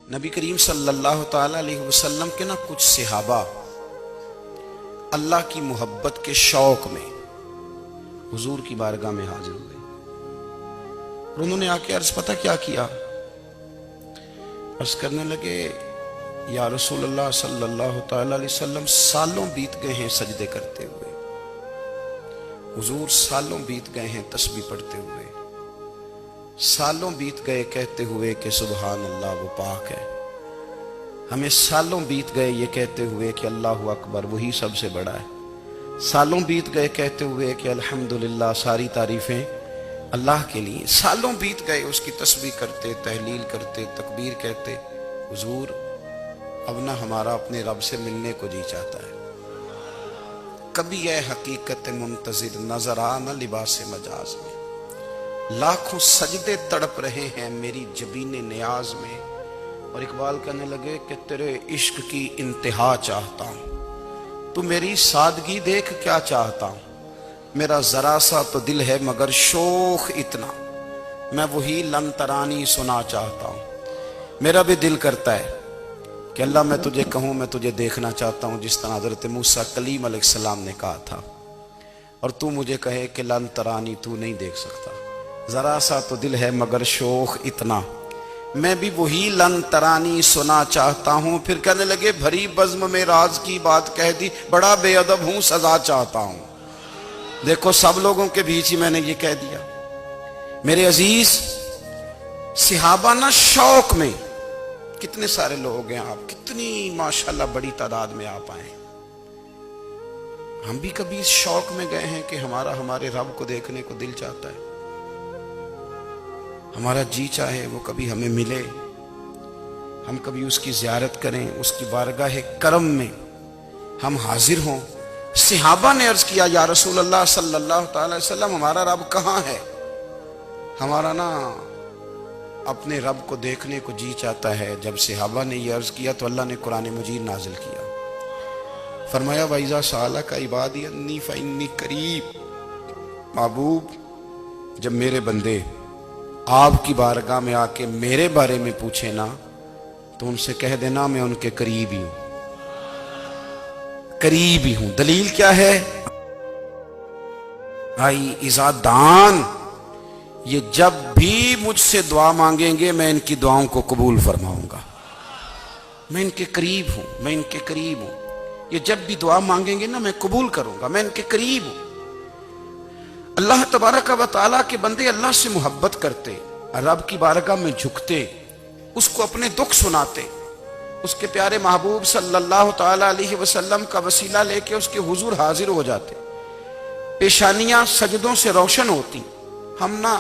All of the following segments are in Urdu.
نبی کریم صلی اللہ تعالی علیہ وسلم کے کچھ صحابہ اللہ کی محبت کے شوق میں حضور کی بارگاہ میں حاضر ہوئے اور انہوں نے آ کے عرض پتہ کیا کیا؟ عرض کرنے لگے یا رسول اللہ صلی اللہ تعالی علیہ وسلم سالوں بیت گئے ہیں سجدے کرتے ہوئے، حضور سالوں بیت گئے ہیں تسبیح پڑھتے ہوئے، سالوں بیت گئے کہتے ہوئے کہ سبحان اللہ وہ پاک ہے، ہمیں سالوں بیت گئے یہ کہتے ہوئے کہ اللہ اکبر وہی سب سے بڑا ہے، سالوں بیت گئے کہتے ہوئے کہ الحمدللہ ساری تعریفیں اللہ کے لیے، سالوں بیت گئے اس کی تسبیح کرتے، تحلیل کرتے، تکبیر کہتے۔ حضور اب نہ ہمارا اپنے رب سے ملنے کو جی چاہتا ہے، کبھی اے حقیقت منتظر نظر آ نہ لباس مجاز میں، لاکھوں سجدے تڑپ رہے ہیں میری جبین نیاز میں، اور اقبال کہنے لگے کہ تیرے عشق کی انتہا چاہتا ہوں، تو میری سادگی دیکھ کیا چاہتا ہوں، میرا ذرا سا تو دل ہے مگر شوخ اتنا، میں وہی لن ترانی سنا چاہتا ہوں۔ میرا بھی دل کرتا ہے کہ اللہ میں تجھے کہوں میں تجھے دیکھنا چاہتا ہوں، جس طرح حضرت موسیٰ کلیم علیہ السلام نے کہا تھا، اور تو مجھے کہے کہ لن ترانی تو نہیں دیکھ سکتا، ذرا سا تو دل ہے مگر شوخ اتنا، میں بھی وہی لن ترانی سنا چاہتا ہوں۔ پھر کہنے لگے بھری بزم میں راز کی بات کہہ دی، بڑا بے ادب ہوں سزا چاہتا ہوں۔ دیکھو سب لوگوں کے بیچ ہی میں نے یہ کہہ دیا۔ میرے عزیز صحابہ نہ شوق میں، کتنے سارے لوگ ہیں آپ، کتنی ماشاءاللہ بڑی تعداد میں آپ آئے، ہم بھی کبھی اس شوق میں گئے ہیں کہ ہمارے رب کو دیکھنے کو دل چاہتا ہے، ہمارا جی چاہے وہ کبھی ہمیں ملے، ہم کبھی اس کی زیارت کریں، اس کی بارگاہ کرم میں ہم حاضر ہوں۔ صحابہ نے عرض کیا یا رسول اللہ صلی اللہ تعالی وسلم ہمارا رب کہاں ہے؟ ہمارا نا اپنے رب کو دیکھنے کو جی چاہتا ہے۔ جب صحابہ نے یہ عرض کیا تو اللہ نے قرآن مجید نازل کیا، فرمایا وَإِذَا سَأَلَكَ عِبَادِي أَنِّي فَإِنِّي قَرِيبٌ، محبوب جب میرے بندے آپ کی بارگاہ میں آ کے میرے بارے میں پوچھے نا تو ان سے کہہ دینا میں ان کے قریب ہی ہوں، قریب ہی ہوں۔ دلیل کیا ہے؟ آئی اذا دان، یہ جب بھی مجھ سے دعا مانگیں گے میں ان کی دعاؤں کو قبول فرماؤں گا، میں ان کے قریب ہوں، میں ان کے قریب ہوں، یہ جب بھی دعا مانگیں گے نا میں قبول کروں گا، میں ان کے قریب ہوں۔ اللہ تبارک و تعالیٰ کے بندے اللہ سے محبت کرتے، رب کی بارگاہ میں جھکتے، اس کو اپنے دکھ سناتے، اس کے پیارے محبوب صلی اللہ تعالی علیہ وسلم کا وسیلہ لے کے اس کے حضور حاضر ہو جاتے، پیشانیاں سجدوں سے روشن ہوتی۔ ہم نہ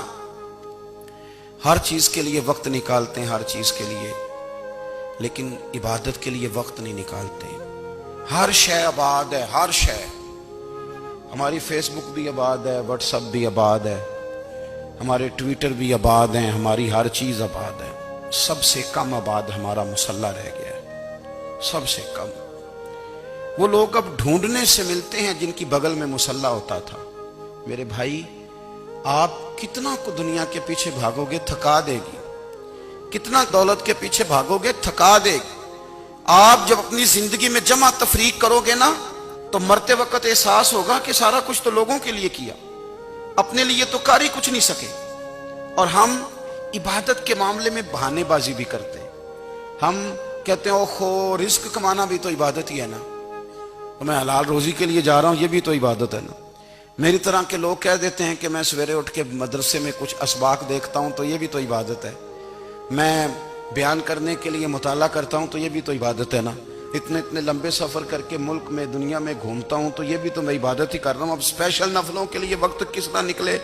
ہر چیز کے لیے وقت نکالتے ہیں، ہر چیز کے لیے، لیکن عبادت کے لیے وقت نہیں نکالتے۔ ہر شے آباد ہے، ہر شے، ہماری فیس بک بھی آباد ہے، واٹس ایپ بھی آباد ہے، ہمارے ٹویٹر بھی آباد ہیں، ہماری ہر چیز آباد ہے، سب سے کم آباد ہمارا مصلی رہ گیا ہے، سب سے کم۔ وہ لوگ اب ڈھونڈنے سے ملتے ہیں جن کی بغل میں مصلی ہوتا تھا۔ میرے بھائی آپ کتنا کو دنیا کے پیچھے بھاگو گے تھکا دے گی، کتنا دولت کے پیچھے بھاگو گے تھکا دے گی۔ آپ جب اپنی زندگی میں جمع تفریق کرو گے نا تو مرتے وقت احساس ہوگا کہ سارا کچھ تو لوگوں کے لیے کیا، اپنے لیے تو کر ہی کچھ نہیں سکے۔ اور ہم عبادت کے معاملے میں بہانے بازی بھی کرتے ہیں، ہم کہتے ہیں اوہو رزق کمانا بھی تو عبادت ہی ہے نا، میں حلال روزی کے لیے جا رہا ہوں یہ بھی تو عبادت ہے نا۔ میری طرح کے لوگ کہہ دیتے ہیں کہ میں سویرے اٹھ کے مدرسے میں کچھ اسباق دیکھتا ہوں تو یہ بھی تو عبادت ہے، میں بیان کرنے کے لیے مطالعہ کرتا ہوں تو یہ بھی تو عبادت ہے نا، اتنے لمبے سفر کر کے ملک میں دنیا میں گھومتا ہوں تو یہ بھی تو میں عبادت ہی کر رہا ہوں۔ اب اسپیشل نفلوں کے لیے وقت کس طرح نکلے،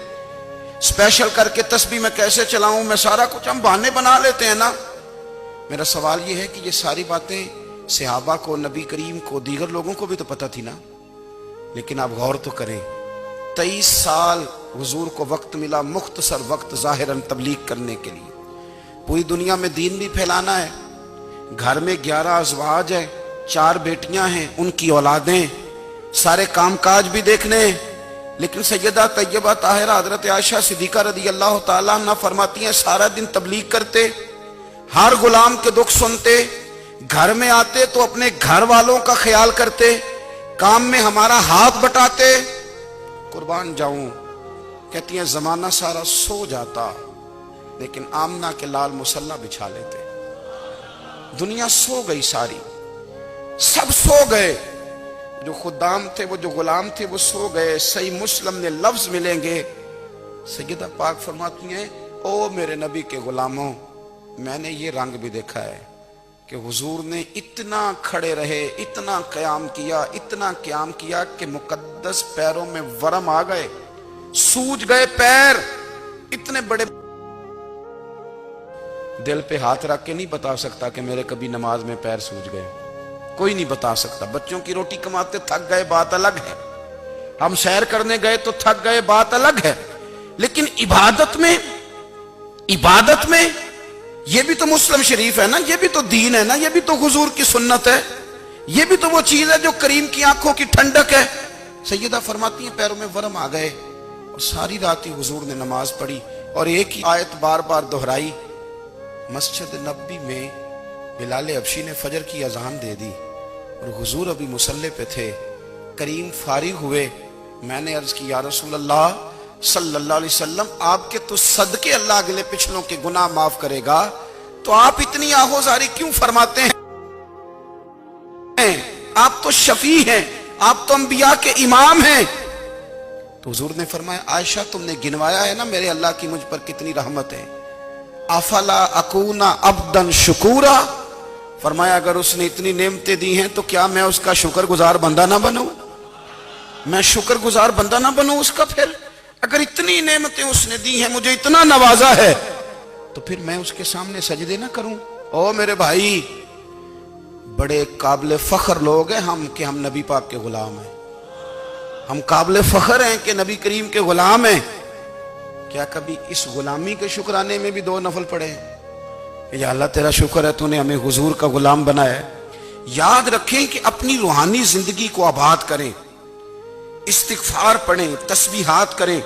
اسپیشل کر کے تسبیح میں کیسے چلاؤں، میں سارا کچھ ہم بہانے بنا لیتے ہیں نا۔ میرا سوال یہ ہے کہ یہ ساری باتیں صحابہ کو، نبی کریم کو، دیگر لوگوں کو بھی تو پتہ تھی نا، لیکن آپ غور تو کریں 23 سال حضور کو وقت ملا، مختصر وقت ظاہراً تبلیغ کرنے کے لیے، پوری دنیا میں دین بھی پھیلانا ہے، گھر میں 11 ازواج ہیں، 4 بیٹیاں ہیں، ان کی اولادیں، سارے کام کاج بھی دیکھنے ہیں، لیکن سیدہ طیبہ طاہرہ حضرت عائشہ صدیقہ رضی اللہ تعالیٰ عنہ فرماتی ہیں سارا دن تبلیغ کرتے، ہر غلام کے دکھ سنتے، گھر میں آتے تو اپنے گھر والوں کا خیال کرتے، کام میں ہمارا ہاتھ بٹاتے۔ قربان جاؤں، کہتی ہیں زمانہ سارا سو جاتا لیکن آمنہ کے لال مصلی بچھا لیتے۔ دنیا سو گئی، ساری سب سو گئے، جو خدام تھے، وہ جو غلام تھے، وہ سو گئے۔ صحیح مسلم نے لفظ ملیں گے، سیدہ پاک فرماتی ہیں او میرے نبی کے غلاموں، میں نے یہ رنگ بھی دیکھا ہے کہ حضور نے اتنا کھڑے رہے، اتنا قیام کیا، اتنا قیام کیا کہ مقدس پیروں میں ورم آ گئے، سوج گئے پیر اتنے بڑے۔ دل پہ ہاتھ رکھ کے نہیں بتا سکتا کہ میرے کبھی نماز میں پیر سوج گئے، کوئی نہیں بتا سکتا۔ بچوں کی روٹی کماتے تھک گئے بات الگ ہے، ہم سیر کرنے گئے تو تھک گئے بات الگ ہے، لیکن عبادت میں یہ بھی تو مسلم شریف ہے نا، یہ بھی تو دین ہے نا، یہ بھی تو حضور کی سنت ہے، یہ بھی تو وہ چیز ہے جو کریم کی آنکھوں کی ٹھنڈک ہے۔ سیدہ فرماتی ہیں پیروں میں ورم آ گئے، اور ساری رات ہی حضور نے نماز پڑھی اور ایک ہی آیت بار بار دہرائی۔ مسجد نبوی میں بلال حبشی نے فجر کی اذان دے دی اور حضور ابھی مصلی پہ تھے، کریم فارغ ہوئے۔ میں نے عرض کی یا رسول اللہ صلی اللہ علیہ وسلم، آپ کے تو صدقے اللہ اگلے پچھلوں کے گناہ معاف کرے گا، تو آپ اتنی آہوزاری کیوں فرماتے ہیں؟ آپ تو شفیع ہیں، آپ تو انبیاء کے امام ہیں۔ تو حضور نے فرمایا عائشہ تم نے گنوایا ہے نا میرے اللہ کی مجھ پر کتنی رحمت ہے، افلا اکون عبدا شکورا، فرمایا اگر اس نے اتنی نعمتیں دی ہیں تو کیا میں اس کا شکر گزار بندہ نہ بنوں؟ میں شکر گزار بندہ نہ بنوں اس کا؟ پھر اگر اتنی نعمتیں اس نے دی ہیں، مجھے اتنا نوازا ہے، تو پھر میں اس کے سامنے سجدے نہ کروں؟ او میرے بھائی، بڑے قابل فخر لوگ ہیں ہم کہ ہم نبی پاک کے غلام ہیں، ہم قابل فخر ہیں کہ نبی کریم کے غلام ہیں۔ کیا کبھی اس غلامی کے شکرانے میں بھی دو نفل پڑے ہیں کہ یا اللہ تیرا شکر ہے تو نے ہمیں حضور کا غلام بنایا ہے؟ یاد رکھیں کہ اپنی روحانی زندگی کو آباد کریں، استغفار پڑھیں، تسبیحات کریں،